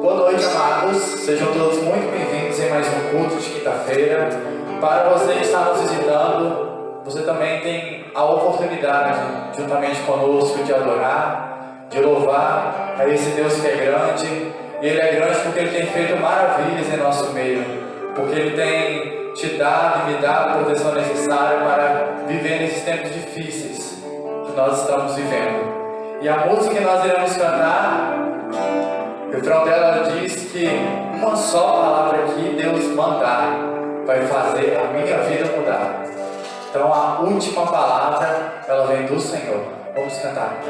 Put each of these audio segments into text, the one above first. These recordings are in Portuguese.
Boa noite, amados. Sejam todos muito bem-vindos em mais um culto de quinta-feira. Para você que está nos visitando, você também tem a oportunidade, juntamente conosco, de adorar, de louvar a esse Deus que é grande. E Ele é grande porque Ele tem feito maravilhas em nosso meio, porque Ele tem te dado e me dado a proteção necessária para viver nesses tempos difíceis que nós estamos vivendo. E a música que nós iremos cantar, o refrão dela diz que uma só palavra que Deus mandar vai fazer a minha vida mudar. Então a última palavra, ela vem do Senhor. Vamos cantar.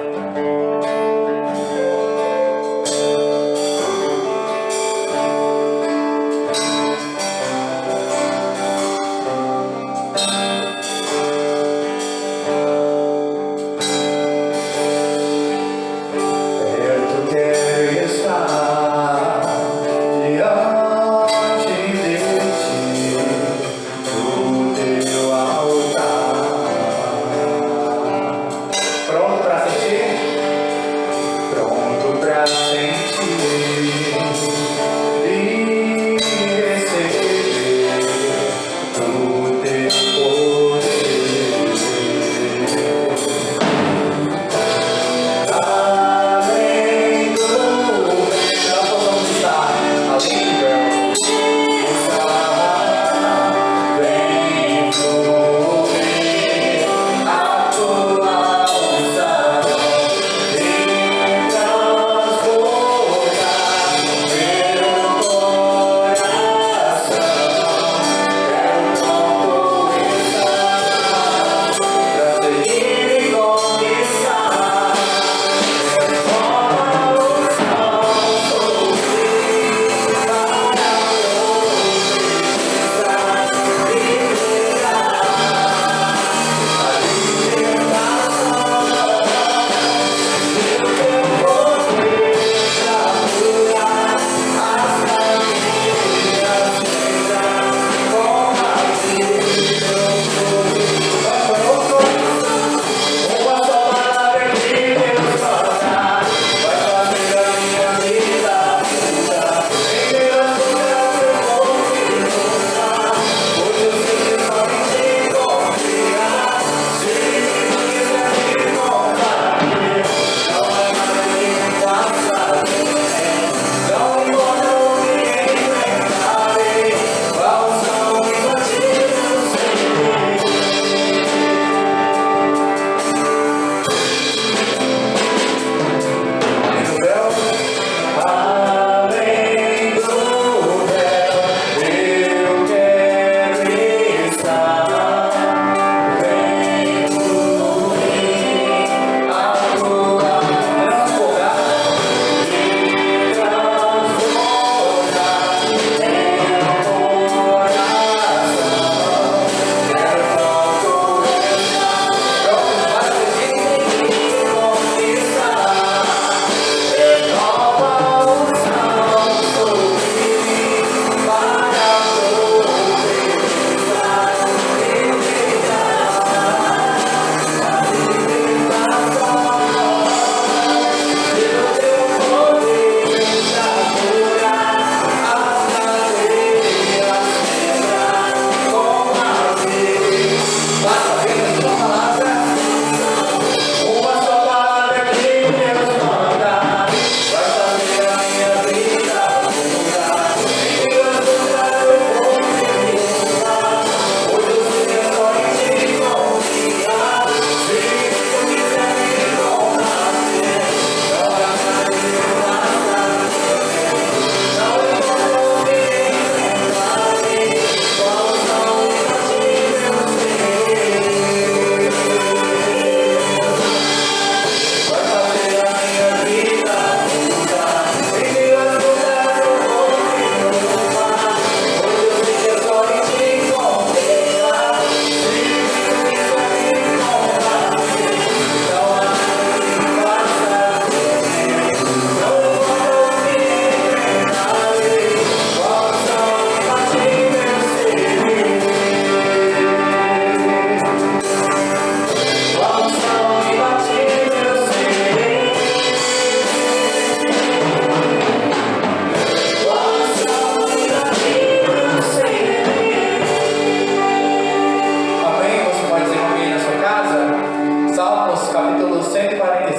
Pronto para sentir? Pronto.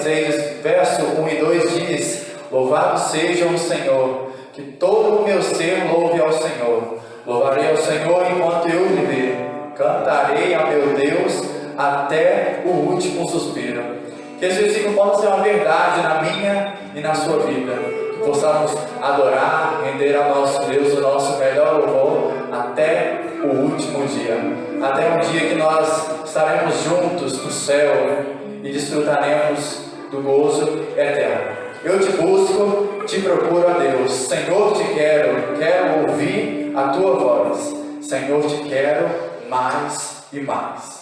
Colossenses, verso 1 e 2 diz: Louvado seja o Senhor, que todo o meu ser louve ao Senhor. Louvarei ao Senhor enquanto eu viver, cantarei a meu Deus até o último suspiro. Que esse versículo possa ser uma verdade na minha e na sua vida, que possamos adorar, render ao nosso Deus o nosso melhor louvor até o último dia, até um dia que nós estaremos juntos no céu e desfrutaremos do gozo eterno. Eu te busco, te procuro a Deus. Senhor, te quero ouvir a tua voz. Senhor, te quero mais e mais.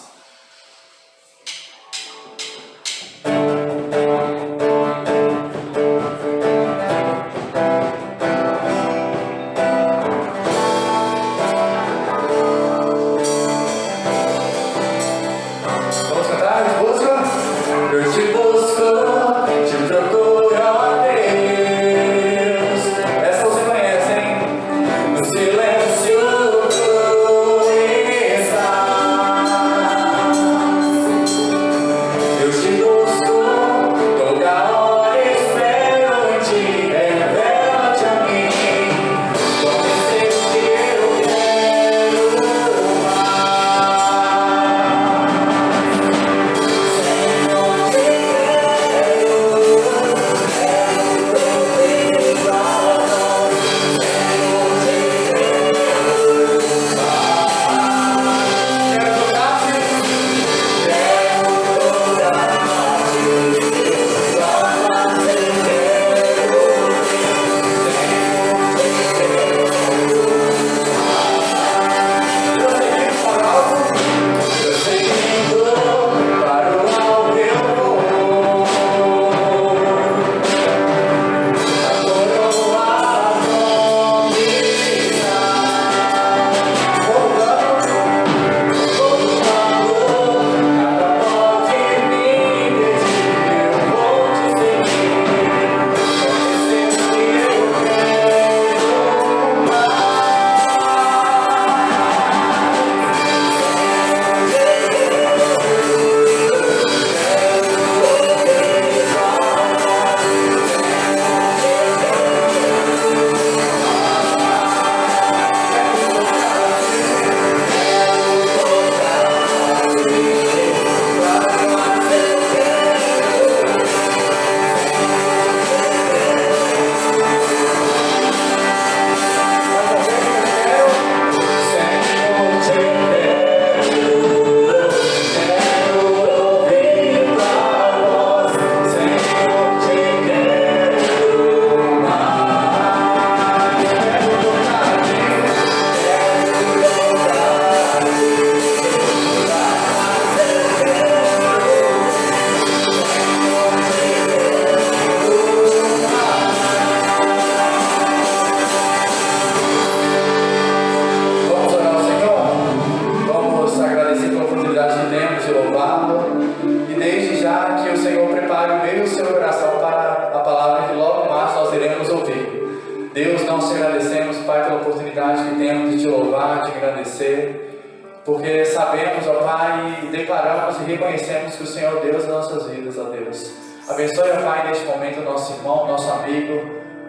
Porque sabemos, ó Pai, e declaramos e reconhecemos que o Senhor é Deus das nossas vidas, ó Deus. Abençoe, ó Pai, neste momento o nosso irmão, nosso amigo,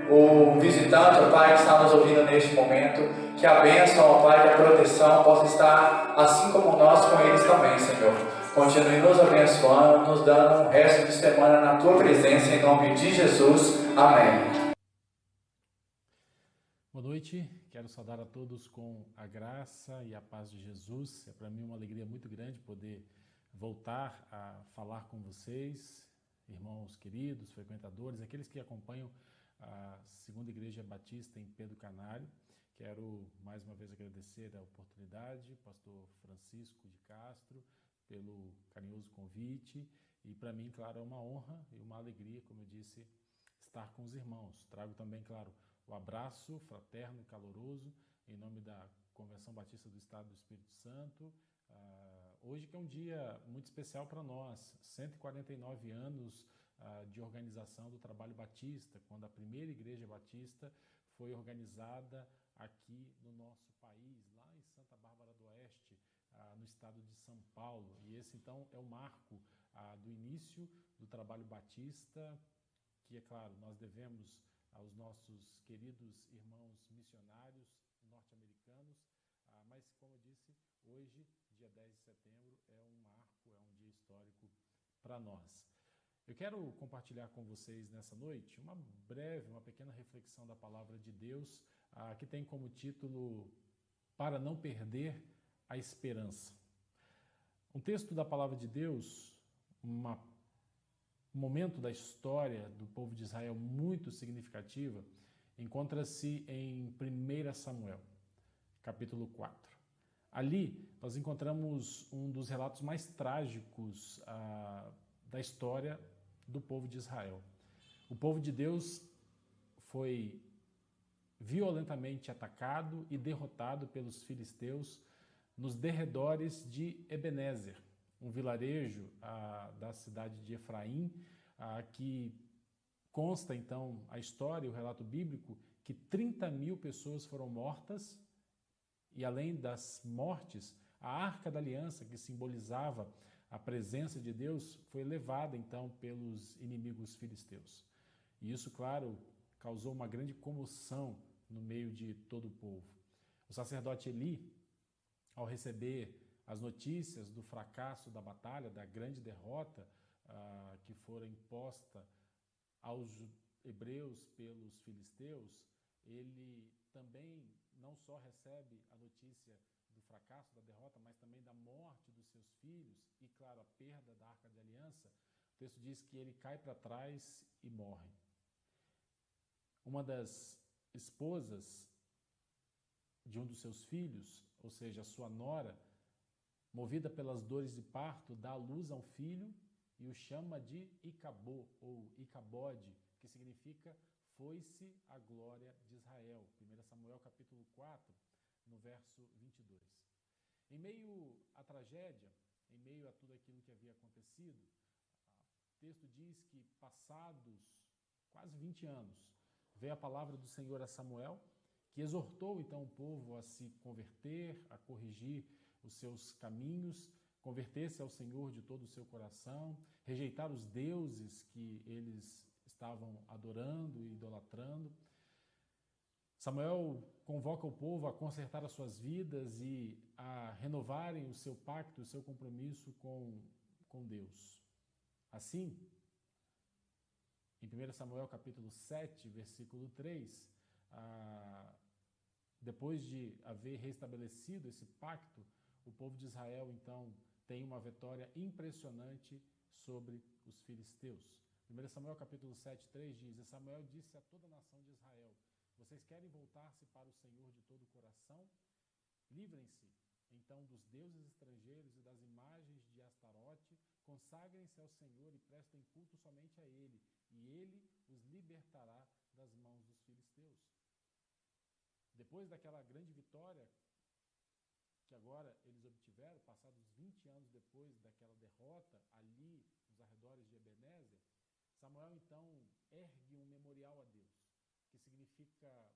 o visitante, ó Pai, que está nos ouvindo neste momento. Que a bênção, ó Pai, que a proteção possa estar assim como nós com eles também, Senhor. Continue nos abençoando, nos dando um resto de semana na Tua presença, em nome de Jesus. Amém. Boa noite, quero saudar a todos com a graça e a paz de Jesus. É para mim uma alegria muito grande poder voltar a falar com vocês, irmãos queridos, frequentadores, aqueles que acompanham a Segunda Igreja Batista em Pedro Canário. Quero mais uma vez agradecer a oportunidade, pastor Francisco de Castro, pelo carinhoso convite. E para mim, claro, é uma honra e uma alegria, como eu disse, estar com os irmãos. Trago também, claro, o abraço fraterno e caloroso em nome da Convenção Batista do Estado do Espírito Santo. Hoje que é um dia muito especial para nós, 149 anos de organização do trabalho batista, quando a primeira igreja batista foi organizada aqui no nosso país, lá em Santa Bárbara do Oeste, no estado de São Paulo. E esse então é o marco do início do trabalho batista, que, é claro, nós devemos aos nossos queridos irmãos missionários norte-americanos, mas, como eu disse, hoje, dia 10 de setembro, é um marco, é um dia histórico para nós. Eu quero compartilhar com vocês nessa noite uma pequena reflexão da Palavra de Deus, que tem como título Para não perder a esperança. Um texto da Palavra de Deus, um momento da história do povo de Israel muito significativa, encontra-se em 1 Samuel, capítulo 4. Ali nós encontramos um dos relatos mais trágicos da história do povo de Israel. O povo de Deus foi violentamente atacado e derrotado pelos filisteus nos derredores de Ebenezer, um vilarejo da cidade de Efraim, que consta então a história, o relato bíblico, que 30.000 pessoas foram mortas e, além das mortes, a Arca da Aliança, que simbolizava a presença de Deus, foi levada então pelos inimigos filisteus. E isso, claro, causou uma grande comoção no meio de todo o povo. O sacerdote Eli, ao receber as notícias do fracasso da batalha, da grande derrota que fora imposta aos hebreus pelos filisteus, ele também não só recebe a notícia do fracasso, da derrota, mas também da morte dos seus filhos e, claro, a perda da Arca de Aliança. O texto diz que ele cai para trás e morre. Uma das esposas de um dos seus filhos, ou seja, a sua nora, movida pelas dores de parto, dá à luz a um filho e o chama de Icabô, ou Icabode, que significa foi-se a glória de Israel. 1 Samuel capítulo 4, no verso 22. Em meio à tragédia, em meio a tudo aquilo que havia acontecido, o texto diz que passados quase 20 anos, veio a palavra do Senhor a Samuel, que exortou então o povo a se converter, a corrigir os seus caminhos, converter-se ao Senhor de todo o seu coração, rejeitar os deuses que eles estavam adorando e idolatrando. Samuel convoca o povo a consertar as suas vidas e a renovarem o seu pacto, o seu compromisso com Deus. Assim, em 1 Samuel capítulo 7, versículo 3, depois de haver restabelecido esse pacto, o povo de Israel, então, tem uma vitória impressionante sobre os filisteus. 1 Samuel capítulo 7, 3 diz: E Samuel disse a toda a nação de Israel: Vocês querem voltar-se para o Senhor de todo o coração? Livrem-se, então, dos deuses estrangeiros e das imagens de Astarote, consagrem-se ao Senhor e prestem culto somente a Ele, e Ele os libertará das mãos dos filisteus. Depois daquela grande vitória que agora eles obtiveram, passados 20 anos depois daquela derrota ali nos arredores de Ebenezer, Samuel então ergue um memorial a Deus, que significa,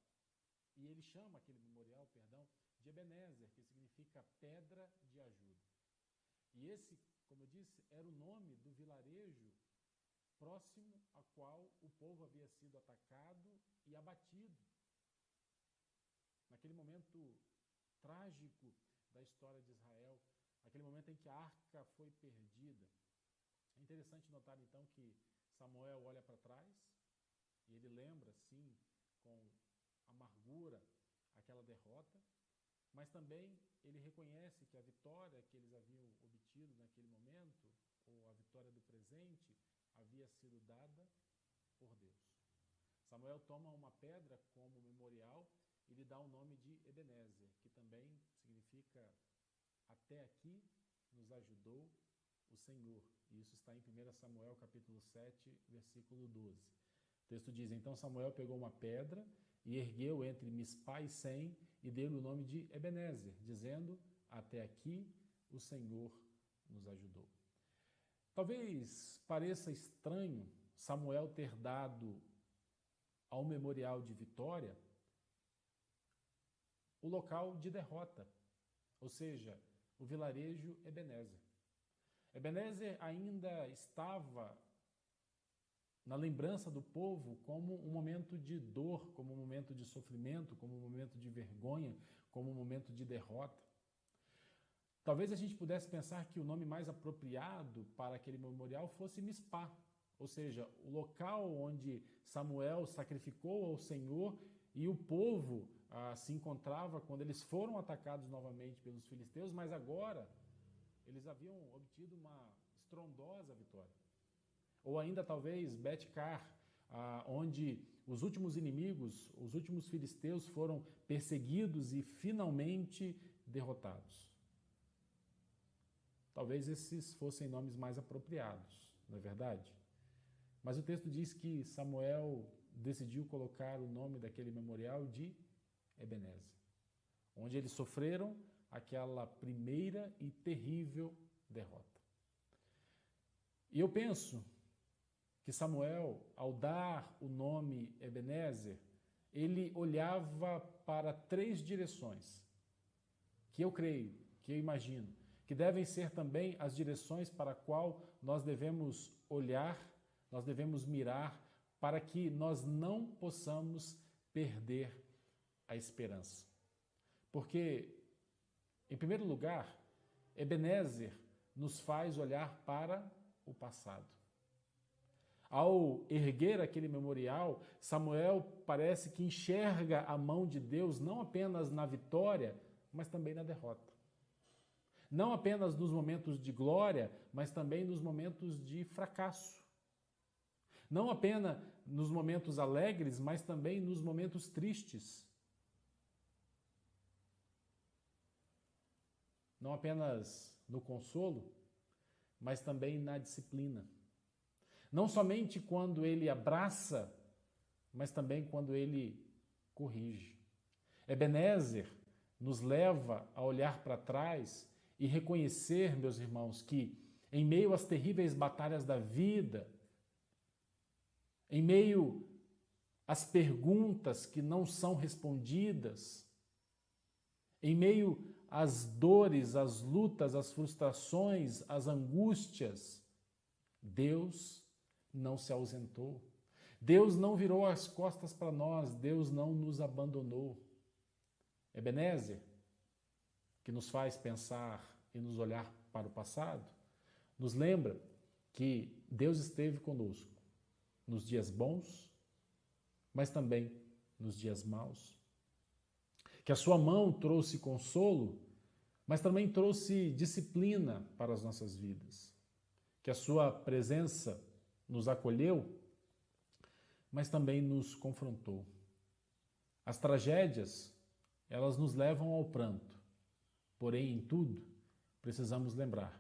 e ele chama aquele memorial, de Ebenezer, que significa pedra de ajuda. E esse, como eu disse, era o nome do vilarejo próximo a qual o povo havia sido atacado e abatido. Naquele momento trágico da história de Israel, aquele momento em que a arca foi perdida. É interessante notar então que Samuel olha para trás e ele lembra, sim, com amargura aquela derrota, mas também ele reconhece que a vitória que eles haviam obtido naquele momento, ou a vitória do presente, havia sido dada por Deus. Samuel toma uma pedra como memorial e lhe dá o nome de Ebenezer, que também significa até aqui nos ajudou o Senhor. E isso está em 1 Samuel capítulo 7, versículo 12. O texto diz: Então Samuel pegou uma pedra e ergueu entre Mispá e Sem e deu-lhe o nome de Ebenezer, dizendo: Até aqui o Senhor nos ajudou. Talvez pareça estranho Samuel ter dado ao memorial de vitória o local de derrota, ou seja, o vilarejo Ebenezer. Ebenezer ainda estava na lembrança do povo como um momento de dor, como um momento de sofrimento, como um momento de vergonha, como um momento de derrota. Talvez a gente pudesse pensar que o nome mais apropriado para aquele memorial fosse Mispá, ou seja, o local onde Samuel sacrificou ao Senhor e o povo se encontrava quando eles foram atacados novamente pelos filisteus, mas agora eles haviam obtido uma estrondosa vitória. Ou ainda talvez Bet-Car, onde os últimos inimigos, os últimos filisteus foram perseguidos e finalmente derrotados. Talvez esses fossem nomes mais apropriados, não é verdade? Mas o texto diz que Samuel decidiu colocar o nome daquele memorial de Ebenezer, onde eles sofreram aquela primeira e terrível derrota. E eu penso que Samuel, ao dar o nome Ebenezer, ele olhava para 3 direções, que eu creio, que eu imagino, que devem ser também as direções para a qual nós devemos olhar, nós devemos mirar, para que nós não possamos perder a esperança. Porque, em primeiro lugar, Ebenezer nos faz olhar para o passado. Ao erguer aquele memorial, Samuel parece que enxerga a mão de Deus não apenas na vitória, mas também na derrota. Não apenas nos momentos de glória, mas também nos momentos de fracasso. Não apenas nos momentos alegres, mas também nos momentos tristes. Não apenas no consolo, mas também na disciplina. Não somente quando ele abraça, mas também quando ele corrige. Ebenezer nos leva a olhar para trás e reconhecer, meus irmãos, que em meio às terríveis batalhas da vida, em meio às perguntas que não são respondidas, em meio às dores, às lutas, às frustrações, às angústias, Deus não se ausentou. Deus não virou as costas para nós, Deus não nos abandonou. Ebenezer, que nos faz pensar e nos olhar para o passado, nos lembra que Deus esteve conosco nos dias bons, mas também nos dias maus. Que a sua mão trouxe consolo, mas também trouxe disciplina para as nossas vidas. Que a sua presença nos acolheu, mas também nos confrontou. As tragédias, elas nos levam ao pranto. Porém, em tudo, precisamos lembrar,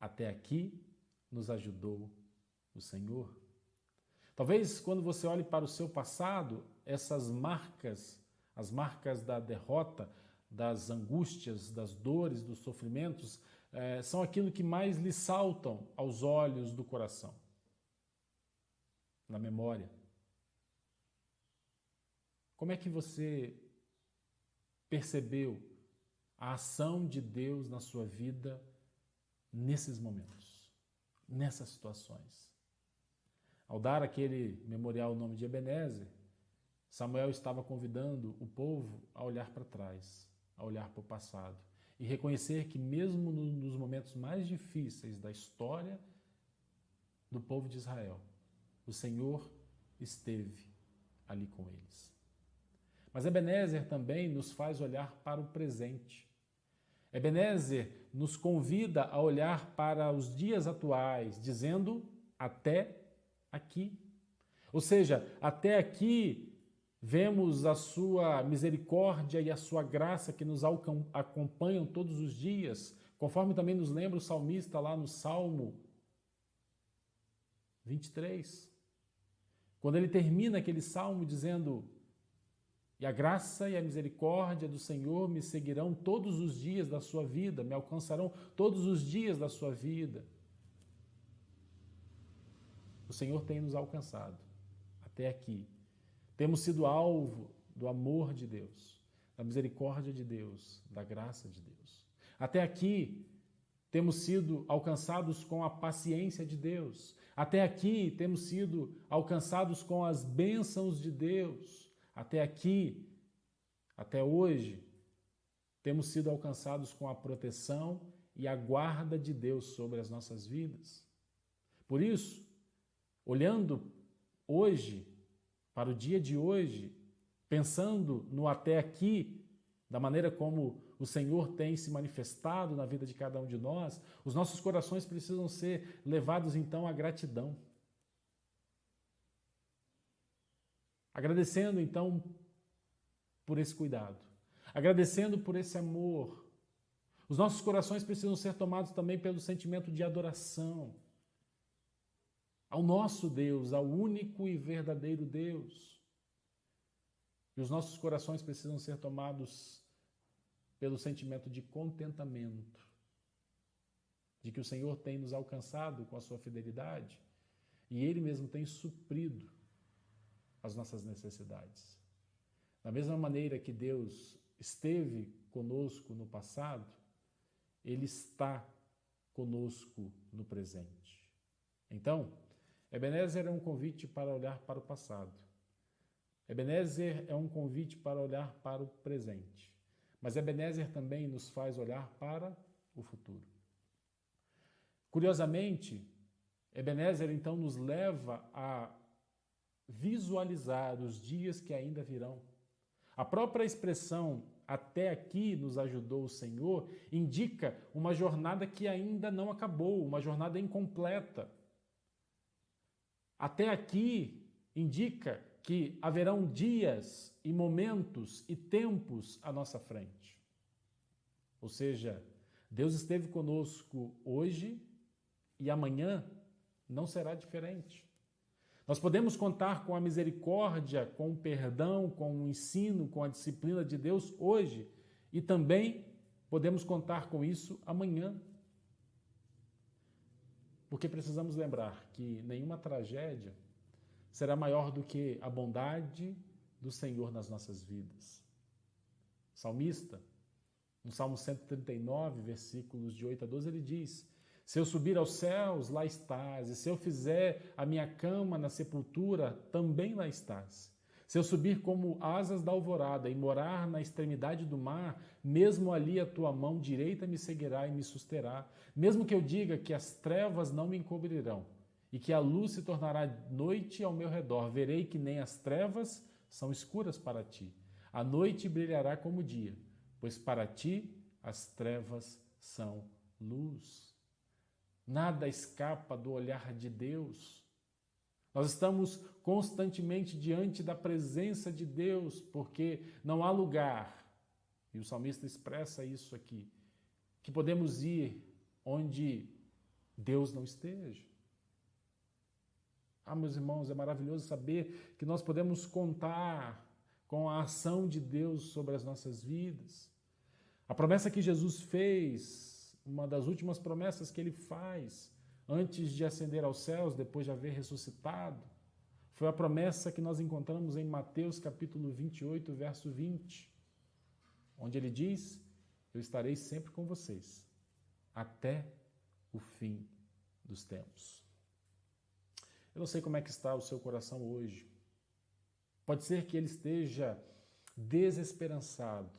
até aqui nos ajudou o Senhor. Talvez quando você olhe para o seu passado, essas marcas, as marcas da derrota, das angústias, das dores, dos sofrimentos, são aquilo que mais lhe saltam aos olhos do coração, na memória. Como é que você percebeu a ação de Deus na sua vida nesses momentos, nessas situações? Ao dar aquele memorial ao nome de Ebenezer, Samuel estava convidando o povo a olhar para trás, a olhar para o passado e reconhecer que mesmo nos momentos mais difíceis da história do povo de Israel, o Senhor esteve ali com eles. Mas Ebenezer também nos faz olhar para o presente. Ebenezer nos convida a olhar para os dias atuais, dizendo até aqui. Ou seja, até aqui vemos a sua misericórdia e a sua graça que nos acompanham todos os dias, conforme também nos lembra o salmista lá no Salmo 23. Quando ele termina aquele salmo dizendo: "E a graça e a misericórdia do Senhor me seguirão todos os dias da sua vida, me alcançarão todos os dias da sua vida." O Senhor tem nos alcançado até aqui. Temos sido alvo do amor de Deus, da misericórdia de Deus, da graça de Deus. Até aqui temos sido alcançados com a paciência de Deus. Até aqui temos sido alcançados com as bênçãos de Deus. Até aqui, até hoje, temos sido alcançados com a proteção e a guarda de Deus sobre as nossas vidas. Por isso, olhando hoje, para o dia de hoje, pensando no até aqui, da maneira como o Senhor tem se manifestado na vida de cada um de nós, os nossos corações precisam ser levados então à gratidão. Agradecendo então por esse cuidado, agradecendo por esse amor. Os nossos corações precisam ser tomados também pelo sentimento de adoração ao nosso Deus, ao único e verdadeiro Deus. E os nossos corações precisam ser tomados pelo sentimento de contentamento, de que o Senhor tem nos alcançado com a sua fidelidade e Ele mesmo tem suprido as nossas necessidades. Da mesma maneira que Deus esteve conosco no passado, Ele está conosco no presente. Então, Ebenezer é um convite para olhar para o passado. Ebenezer é um convite para olhar para o presente. Mas Ebenezer também nos faz olhar para o futuro. Curiosamente, Ebenezer então nos leva a visualizar os dias que ainda virão. A própria expressão "até aqui nos ajudou o Senhor" indica uma jornada que ainda não acabou, uma jornada incompleta. Até aqui indica que haverão dias e momentos e tempos à nossa frente. Ou seja, Deus esteve conosco hoje e amanhã não será diferente. Nós podemos contar com a misericórdia, com o perdão, com o ensino, com a disciplina de Deus hoje e também podemos contar com isso amanhã. Porque precisamos lembrar que nenhuma tragédia será maior do que a bondade do Senhor nas nossas vidas. O salmista, no Salmo 139, versículos de 8 a 12, ele diz: "Se eu subir aos céus, lá estás, e se eu fizer a minha cama na sepultura, também lá estás. Se eu subir como asas da alvorada e morar na extremidade do mar, mesmo ali a tua mão direita me seguirá e me susterá. Mesmo que eu diga que as trevas não me encobrirão e que a luz se tornará noite ao meu redor, verei que nem as trevas são escuras para ti. A noite brilhará como o dia, pois para ti as trevas são luz." Nada escapa do olhar de Deus. Nós estamos constantemente diante da presença de Deus, porque não há lugar, e o salmista expressa isso aqui, que podemos ir onde Deus não esteja. Meus irmãos, é maravilhoso saber que nós podemos contar com a ação de Deus sobre as nossas vidas. A promessa que Jesus fez, uma das últimas promessas que Ele faz antes de ascender aos céus, depois de haver ressuscitado, foi a promessa que nós encontramos em Mateus capítulo 28, verso 20, onde Ele diz: "Eu estarei sempre com vocês, até o fim dos tempos." Eu não sei como é que está o seu coração hoje. Pode ser que ele esteja desesperançado.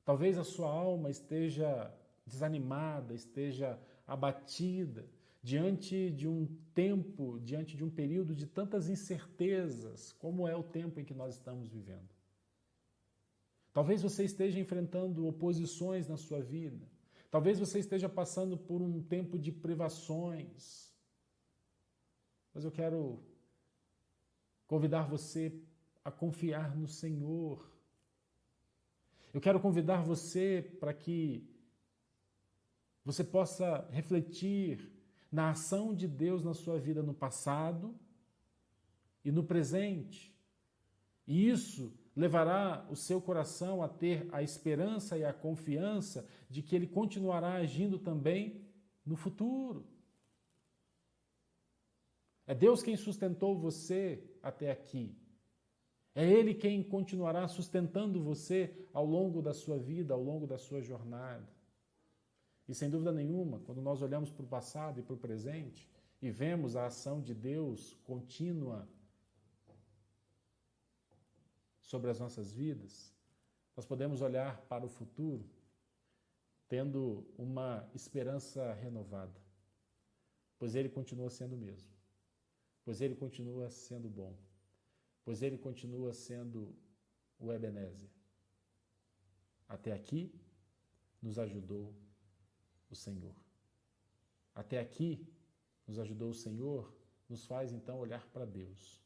Talvez a sua alma esteja desanimada, esteja abatida diante de um tempo, diante de um período de tantas incertezas, como é o tempo em que nós estamos vivendo. Talvez você esteja enfrentando oposições na sua vida. Talvez você esteja passando por um tempo de privações. Mas eu quero convidar você a confiar no Senhor. Eu quero convidar você para que você possa refletir na ação de Deus na sua vida no passado e no presente. E isso levará o seu coração a ter a esperança e a confiança de que Ele continuará agindo também no futuro. É Deus quem sustentou você até aqui. É Ele quem continuará sustentando você ao longo da sua vida, ao longo da sua jornada. E sem dúvida nenhuma, quando nós olhamos para o passado e para o presente e vemos a ação de Deus contínua sobre as nossas vidas, nós podemos olhar para o futuro tendo uma esperança renovada, pois Ele continua sendo o mesmo, pois Ele continua sendo bom, pois Ele continua sendo o Ebenezer. Até aqui nos ajudou o Senhor. Até aqui nos ajudou o Senhor, nos faz então olhar para Deus.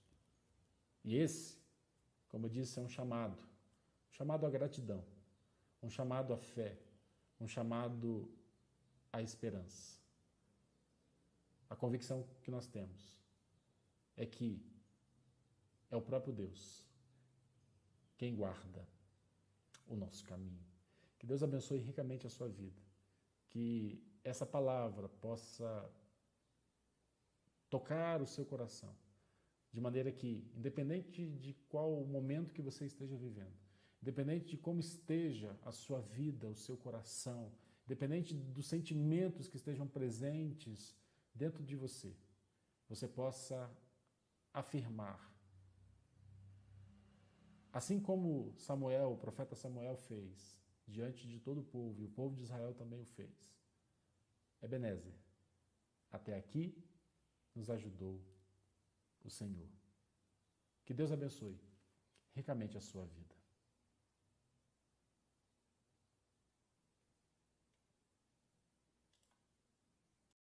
E esse, como eu disse, é um chamado à gratidão, um chamado à fé, um chamado à esperança. A convicção que nós temos é que é o próprio Deus quem guarda o nosso caminho. Que Deus abençoe ricamente a sua vida. Que essa palavra possa tocar o seu coração, de maneira que, independente de qual momento que você esteja vivendo, independente de como esteja a sua vida, o seu coração, independente dos sentimentos que estejam presentes dentro de você, você possa afirmar, assim como Samuel, o profeta Samuel fez, diante de todo o povo, e o povo de Israel também o fez. Ebenezer, até aqui nos ajudou o Senhor. Que Deus abençoe ricamente a sua vida.